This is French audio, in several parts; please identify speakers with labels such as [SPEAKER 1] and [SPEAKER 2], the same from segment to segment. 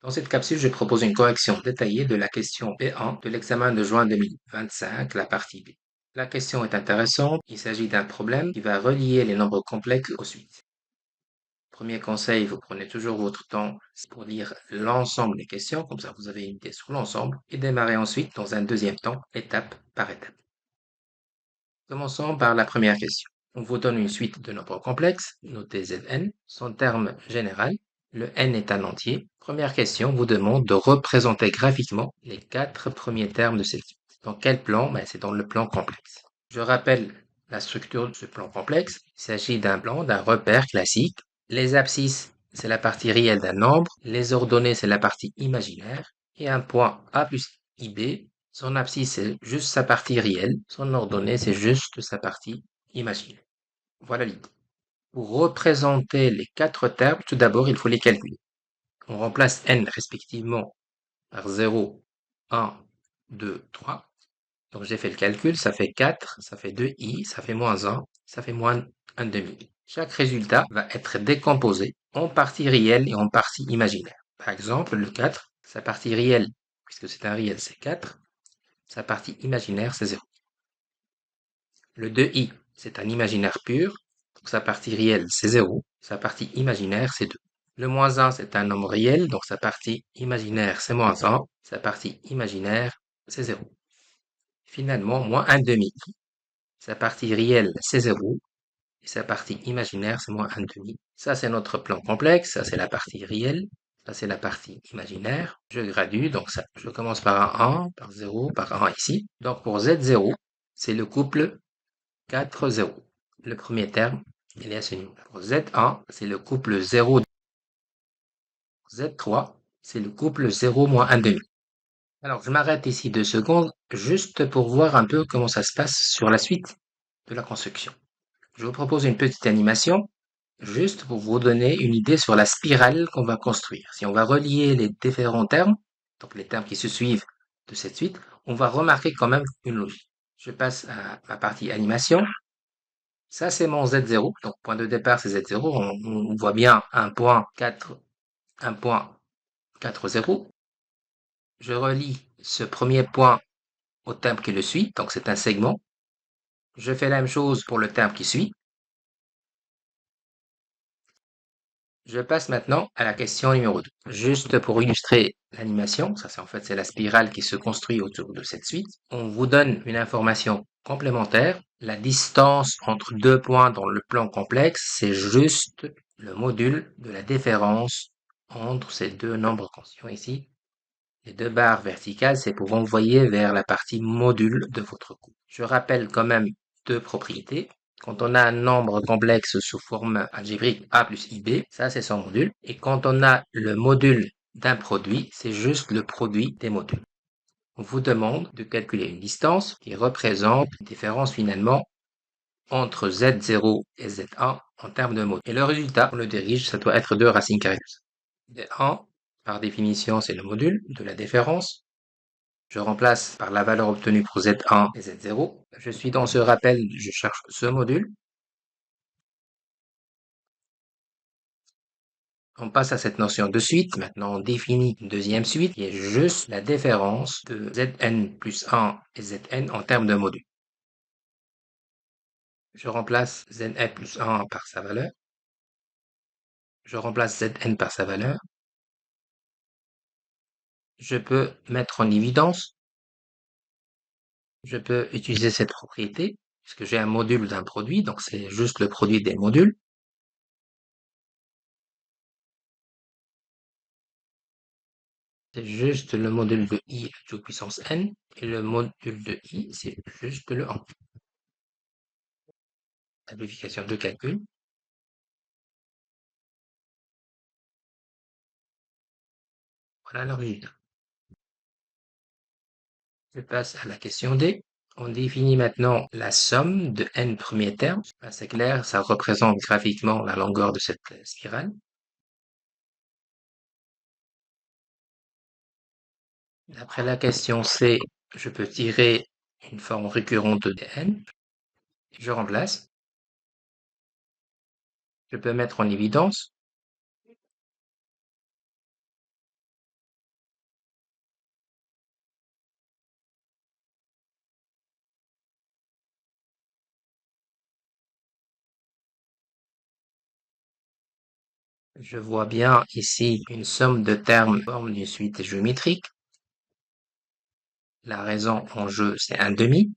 [SPEAKER 1] Dans cette capsule, je propose une correction détaillée de la question B1 de l'examen de juin 2025, la partie B. La question est intéressante, il s'agit d'un problème qui va relier les nombres complexes aux suites. Premier conseil, vous prenez toujours votre temps pour lire l'ensemble des questions, comme ça vous avez une idée sur l'ensemble, et démarrez ensuite dans un deuxième temps, étape par étape. Commençons par la première question. On vous donne une suite de nombres complexes, notez Zn. Son terme général, le n est un entier. Première question vous demande de représenter graphiquement les 4 premiers termes de cette suite. Dans quel plan? C'est dans le plan complexe. Je rappelle la structure de ce plan complexe. Il s'agit d'un plan, d'un repère classique. Les abscisses, c'est la partie réelle d'un nombre. Les ordonnées, c'est la partie imaginaire. Et un point a plus ib, son abscisse, c'est juste sa partie réelle. Son ordonnée, c'est juste sa partie imaginaire. Voilà l'idée. Pour représenter les 4 termes, tout d'abord, il faut les calculer. On remplace n respectivement par 0, 1, 2, 3. Donc j'ai fait le calcul, ça fait 4, ça fait 2i, ça fait moins 1, ça fait moins 1 demi. Chaque résultat va être décomposé en partie réelle et en partie imaginaire. Par exemple, le 4, sa partie réelle, puisque c'est un réel, c'est 4. Sa partie imaginaire, c'est 0. Le 2i, c'est un imaginaire pur. Donc sa partie réelle, c'est 0. Sa partie imaginaire, c'est 2. Le moins 1, c'est un nombre réel. Donc sa partie imaginaire, c'est moins 1. Sa partie imaginaire, c'est 0. Finalement, moins 1 demi. Sa partie réelle, c'est 0. Et sa partie imaginaire, c'est moins 1 demi. Ça, c'est notre plan complexe. Ça, c'est la partie réelle. Ça, c'est la partie imaginaire. Je gradue. Donc ça, je commence par un 1, par 0, par 1 ici. Donc pour Z0, c'est le couple 4, 0. Le premier terme, il est à ce niveau. Pour Z1, c'est le couple 0. Z3, c'est le couple 0 moins 1 demi. Alors, je m'arrête ici 2 secondes, juste pour voir un peu comment ça se passe sur la suite de la construction. Je vous propose une petite animation, juste pour vous donner une idée sur la spirale qu'on va construire. Si on va relier les différents termes, donc les termes qui se suivent de cette suite, on va remarquer quand même une logique. Je passe à ma partie animation. Ça, c'est mon Z0. Donc, point de départ, c'est Z0. On voit bien un point 4, 0. Je relie ce premier point au terme qui le suit. Donc, c'est un segment. Je fais la même chose pour le terme qui suit. Je passe maintenant à la question numéro 2. Juste pour illustrer l'animation, ça c'est en fait c'est la spirale qui se construit autour de cette suite. On vous donne une information complémentaire. La distance entre deux points dans le plan complexe, c'est juste le module de la différence entre ces deux nombres constants ici. Les deux barres verticales, c'est pour envoyer vers la partie module de votre couple. Je rappelle quand même deux propriétés. Quand on a un nombre complexe sous forme algébrique a plus ib, ça c'est son module. Et quand on a le module d'un produit, c'est juste le produit des modules. On vous demande de calculer une distance qui représente la différence finalement entre Z0 et Z1 en termes de modules. Et le résultat, on le dirige, ça doit être 2 racines carrées de 1, par définition, c'est le module de la différence. Je remplace par la valeur obtenue pour Z1 et Z0. Je suis dans ce rappel, je cherche ce module. On passe à cette notion de suite. Maintenant, on définit une deuxième suite qui est juste la différence de Zn plus 1 et Zn en termes de module. Je remplace Zn plus 1 par sa valeur. Je remplace Zn par sa valeur. Je peux mettre en évidence. Je peux utiliser cette propriété puisque j'ai un module d'un produit, donc c'est juste le produit des modules. C'est juste le module de i à puissance n, et le module de i, c'est juste le 1. Simplification de calcul. Voilà le résultat. Je passe à la question D. On définit maintenant la somme de n premiers termes. C'est clair, ça représente graphiquement la longueur de cette spirale. D'après la question C, je peux tirer une forme récurrente de n. Je remplace. Je peux mettre en évidence. Je vois bien ici une somme de termes en forme d'une suite géométrique. La raison en jeu, c'est un demi.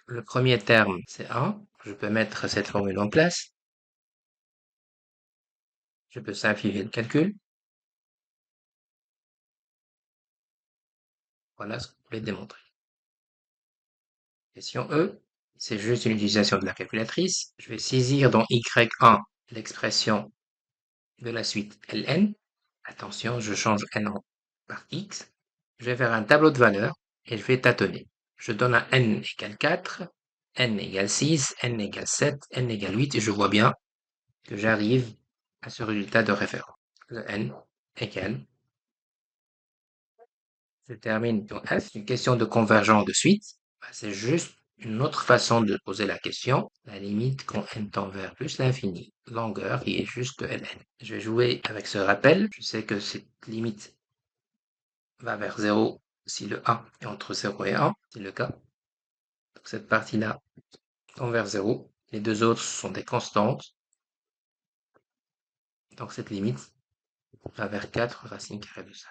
[SPEAKER 1] Le premier terme, c'est 1. Je peux mettre cette formule en place. Je peux simplifier le calcul. Voilà ce que je voulais démontrer. Question E, c'est juste une utilisation de la calculatrice. Je vais saisir dans Y1 l'expression de la suite ln. Attention, je change n par x. Je vais faire un tableau de valeurs et je vais tâtonner. Je donne un n égale 4, n égale 6, n égale 7, n égale 8 et je vois bien que j'arrive à ce résultat de référence. Le n égale, je termine sur F, une question de convergence de suite. Bah, c'est juste une autre façon de poser la question. La limite quand n tend vers plus l'infini. Longueur qui est juste ln. Je vais jouer avec ce rappel. Je sais que cette limite va vers 0 si le a est entre 0 et 1, c'est le cas. Donc cette partie-là tend vers 0. Les deux autres sont des constantes. Donc cette limite va vers 4 racine carrée de 5.